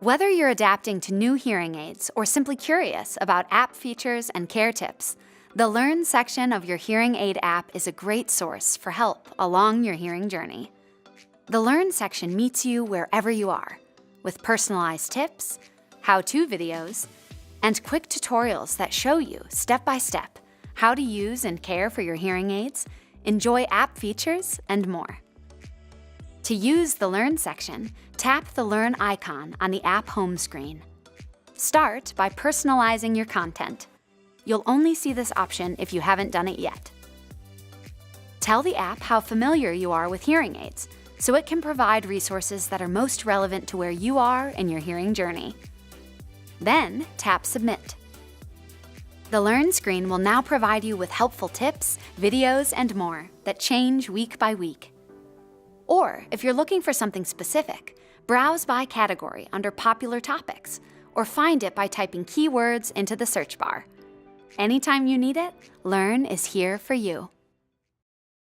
Whether you're adapting to new hearing aids or simply curious about app features and care tips, the Learn section of your hearing aid app is a great source for help along your hearing journey. The Learn section meets you wherever you are, with personalized tips, how-to videos, and quick tutorials that show you step-by-step how to use and care for your hearing aids, enjoy app features, and more. To use the Learn section, tap the Learn icon on the app home screen. Start by personalizing your content. You'll only see this option if you haven't done it yet. Tell the app how familiar you are with hearing aids, so it can provide resources that are most relevant to where you are in your hearing journey. Then tap Submit. The Learn screen will now provide you with helpful tips, videos, and more that change week by week. Or, if you're looking for something specific, browse by category under popular topics, or find it by typing keywords into the search bar. Anytime you need it, Learn is here for you.